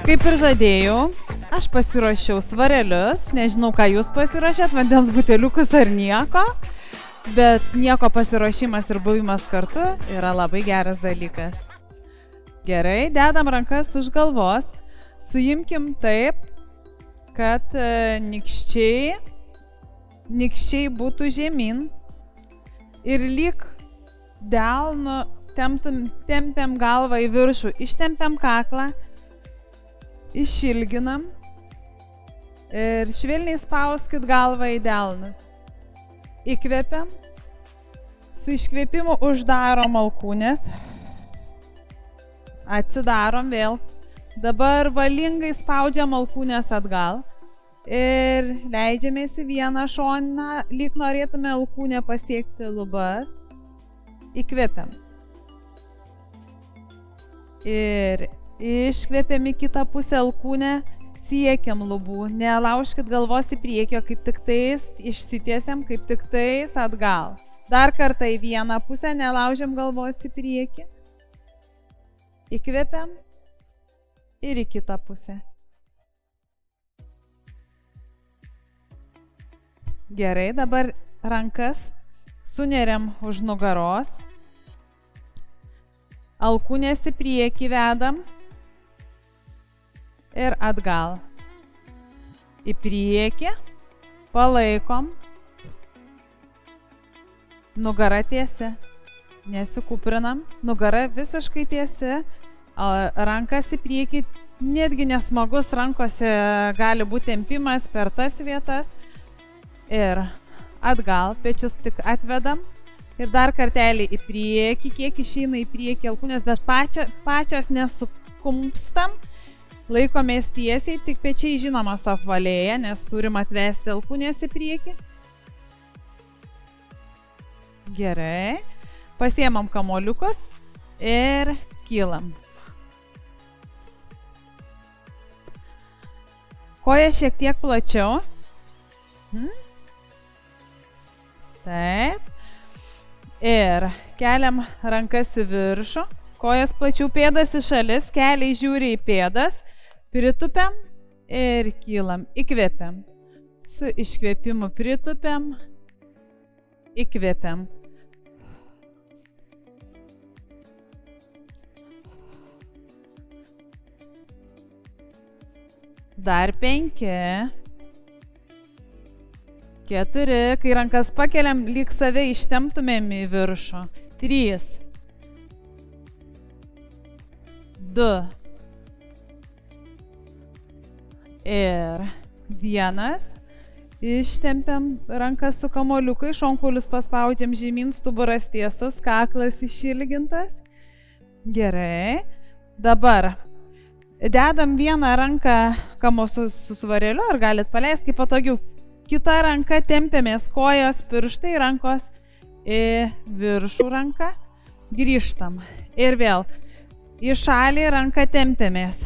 Kaip ir žadėjau, aš pasiruošiau svarelius, nežinau, ką jūs pasiruošėt, vandens buteliukus ar nieko, bet nieko pasiruošimas ir buvimas kartu yra labai geras dalykas. Gerai, dedam rankas už galvos, suimkim taip, kad nykščiai būtų žemyn ir lyg delnu tempiam galvą į viršų, ištempiam kaklą, išilginam ir švelniai spauskit galvą į delnus. Įkvepiam, su iškvėpimu uždarom alkūnes, atsidarom vėl. Dabar valingai spaudžiam alkūnes atgal ir leidžiamės į vieną šoną, lyg norėtume alkūnę pasiekti lubas. Įkvepiam. Ir iškvepiam į kitą pusę alkūnę, siekiam lubų, nelaužkit galvos į priekį, kaip tik tais išsitiesiam, kaip tik tais atgal. Dar kartą į vieną pusę, nelaužiam galvos į priekį. Įkvepiam ir į kitą pusę. Gerai, dabar rankas suneriam už nugaros. Alkūnės į priekį vedam. Ir atgal. Į priekį, palaikom, nugara tiesi, nesikuprinam, nugara visiškai tiesi, rankas į priekį, netgi nesmagus rankose gali būti tempimas per tas vietas ir atgal, pečius tik atvedam ir dar kartelį į priekį, kiek išeina į priekį alkūnės, bet pačios nesukumpstam. Laikomės tiesiai, tik pečiai žinoma apvalėja, nes turim atvesti alkūnės į priekį. Gerai. Pasiemam kamuoliukus ir kylam. Koja šiek tiek plačiau. Taip. Ir keliam rankas į viršų. Kojas plačiau, pėdas į šalis, keliai žiūri į pėdas. Pritupiam ir kylam, įkvepiam. Su iškvėpimu pritupiam, įkvepiam. Dar 5. 4. Kai rankas pakeliam, lyg save ištemptumėm į viršų. 3. 2. Ir 1. Ištempiam rankas su kamuoliukai, šonkaulius paspaudžiam žemyn, stuburas tiesas, kaklas išilgintas. Gerai. Dabar dedam vieną ranką su svareliu, ar galit paleisti kaip patogiau. Kita ranka tempiamės, kojos, pirštai, rankos į viršų ranką. Grįžtam. Ir vėl į šalį ranką tempiamės.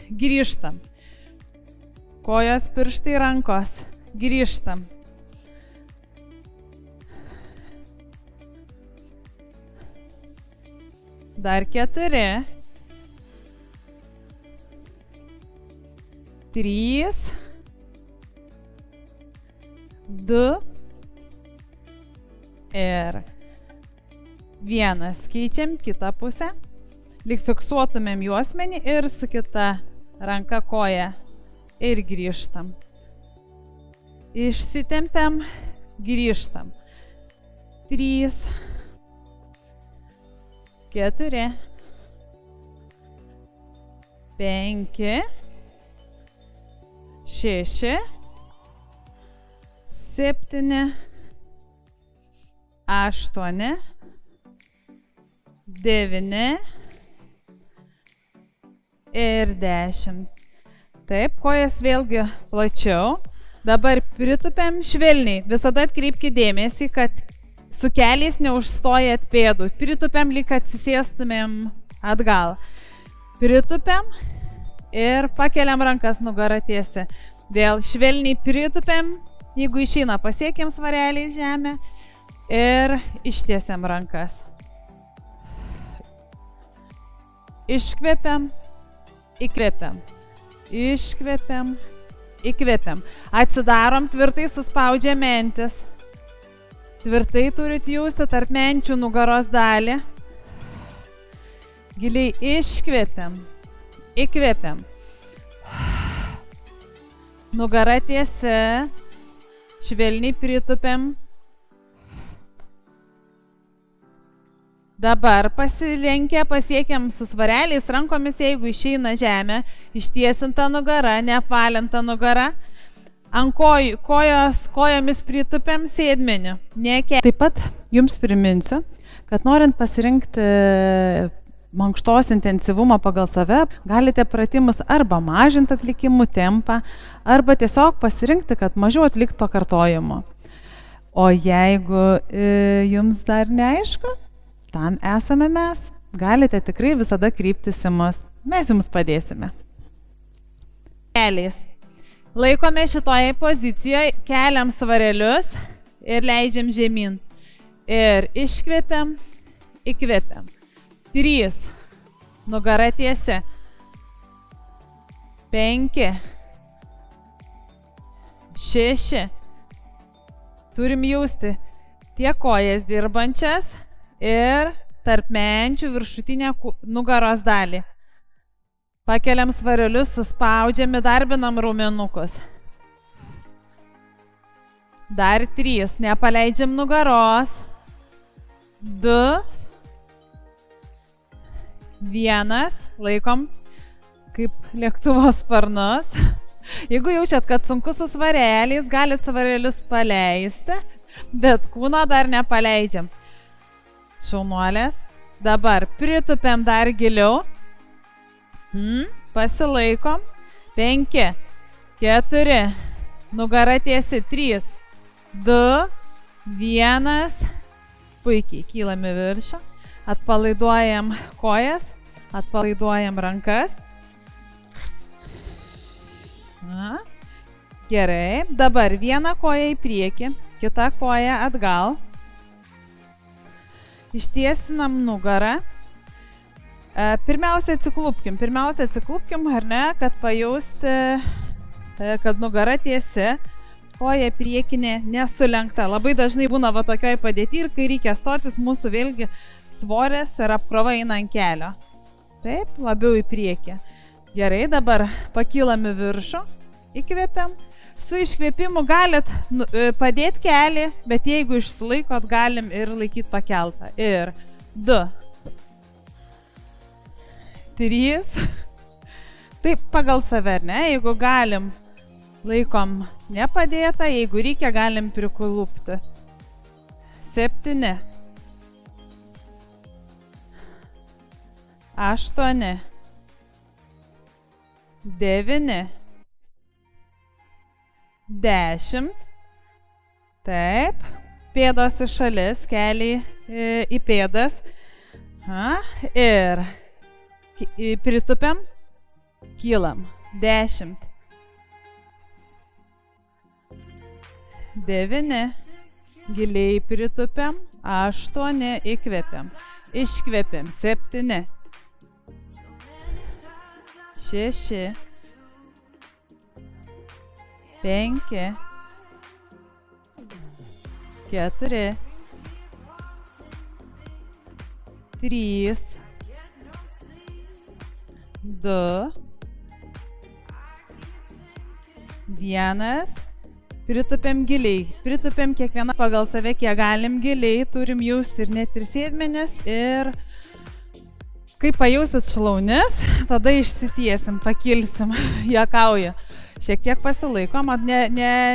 Grįžtam. Kojos, pirštai, rankos. Grįžtam. Dar 4. 3. 2. Ir 1. Keičiam kitą pusę. Lyg fiksuotumėm juosmenį ir su kita ranka koja. Ir grįžtam. Išsitempiam, grįžtam. 3. 4. 5. 6. 7. 8. 9. Ir 10. Taip, kojas vėlgi plačiau. Dabar pritupiam švelniai. Visada atkreipkite dėmesį, kad su keliais neužstojat pėdų. Pritupiam, lyg atsisėstumėm atgal. Pritupiam ir pakeliam rankas, nugara tiesi. Vėl švelniai pritupėm, jeigu išeina, pasiekiam svareliais žemę ir ištiesiam rankas. Iškvepiam, įkvepiam, iškvepiam, įkvepiam. Atsidarom, tvirtai suspaudžia mentis. Tvirtai turit jausti tarp menčių nugaros dalį. Giliai iškvepiam, įkvepiam. Nugara tiesi, švelniai pritupėm. Dabar pasilenkę pasiekiam su svareliais rankomis, jeigu išeina žemė, ištiesinta nugara, neapvalinta nugara. Ant kojomis pritupėm sėdmenį. Taip pat jums priminsiu, kad norint pasirinkti mankštos intensyvumą pagal save, galite pratimus arba mažinti atlikimų tempą, arba tiesiog pasirinkti, kad mažiau atlikt pakartojimų. O jeigu jums dar neaišku, tam esame mes. Galite tikrai visada kryptis į mus. Mes jums padėsime. Keliais. Laikome šitoje pozicijoje, keliam svarelius ir leidžiam žemyn. Ir iškvepiam, įkvepiam. 3. Nugara tiesi. 5. 6. Turim jausti tiek kojas dirbančias ir tarp menčių viršutinę nugaros dalį. Pakeliam svarelius, suspaudžiam, darbinam raumenukus. Dar 3. Nepaleidžiam nugaros. 2. 1. Laikom kaip lėktuvo sparnus. Jeigu jaučiat, kad sunku su svareliais, galit svarelius paleisti, bet kūno dar nepaleidžiam. Šaunuolės. Dabar pritupėm dar giliau. Pasilaikom. 5, 4, nugara tiesi. 3, 2, 1. Puikiai, kylam į viršų. Atpalaiduojam kojas, atpalaiduojam rankas. Gerai, dabar vieną koją į priekį, kitą koją atgal. Ištiesinam nugarą. Pirmiausia atsiklupkim, ar ne, kad pajausti, kad nugara tiesi, koja priekinė nesulenkta. Labai dažnai būna va tokioj padėti ir kai reikia stotis, mūsų vėlgi svoris ir apkrova eina ant kelio. Taip, labiau į priekį. Gerai, dabar pakylam į viršų, įkvepiam. Su iškvėpimu galit padėti kelį, bet jeigu išsilaikot, galim ir laikyti pakeltą. Ir 2. 3. Taip, pagal save, ne? Jeigu galim, laikom nepadėtą, jeigu reikia, galim prikulupti. 7. 8. 9. 10. Taip. Pėdos į šalis, keliai į pėdas. Ir pritupiam, kylam. 10. 9. Giliai pritupiam. 8. Įkvepiam. Iškvepiam. 7. 6. 5. 4. 3. 2. 1. Pritupėm giliai. Pritupėm kiekvieną pagal save, kiek galim giliai. Turim jausti ir net ir sėdmenis. Ir kai pajausit šlaunis, tada išsitiesim, pakilsim. Juokauju. Šiek tiek pasilaikom,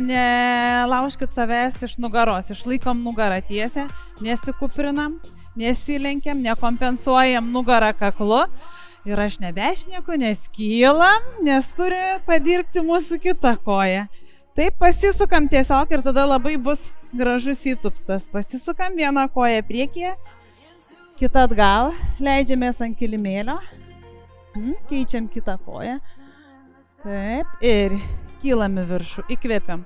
nelaužkit savęs iš nugaros. Išlaikom nugarą tiesę, nesikuprinam, nesilenkiam, nekompensuojam nugarą kaklu. Ir aš nebešnieku, neskylam, nes turi padirbti mūsų kitą koją. Taip, pasisukam tiesiog ir tada labai bus gražus įtupstas. Pasisukam vieną koją priekyje, kitą atgal, leidžiamės ant kilimėlio, keičiam kitą koją. Taip, ir kylam į viršų, įkvėpiam.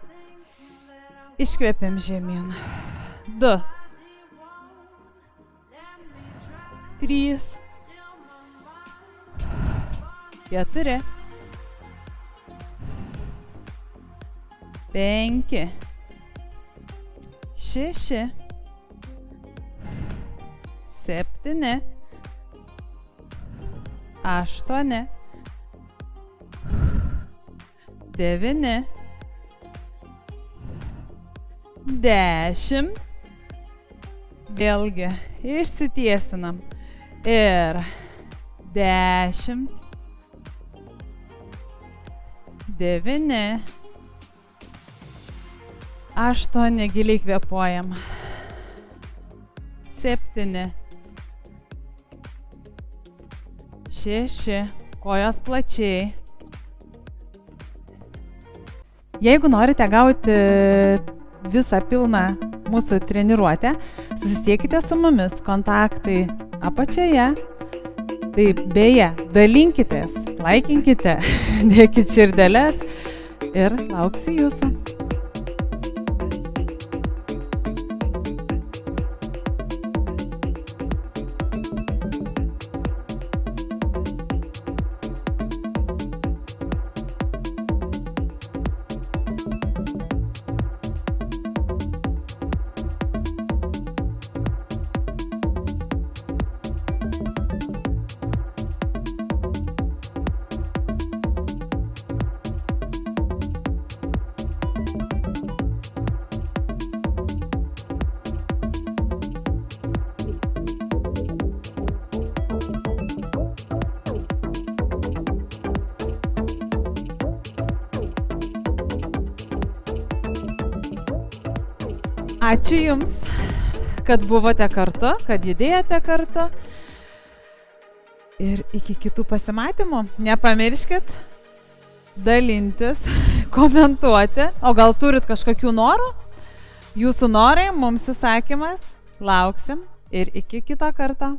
Iškvėpiam žemyn. 2. 3. 4. 5. 6. 7. 8. 9. 10. Vėlgi išsitiesinam. Ir 10. 9. 8. Giliai kvėpuojam. 7. 6. Kojos plačiai. Jeigu norite gauti visą pilną mūsų treniruotę, susisiekite su mumis, kontaktai apačioje. Taip, beje, dalinkitės, laikinkite, dėkit širdeles ir lauksiu jūsų. Ačiū Jums, kad buvote kartu, kad judėjote kartu. Ir iki kitų pasimatymų. Nepamirškit dalintis, komentuoti. O gal turit kažkokių norų? Jūsų norai, mums įsakymas. Lauksim ir iki kito karto.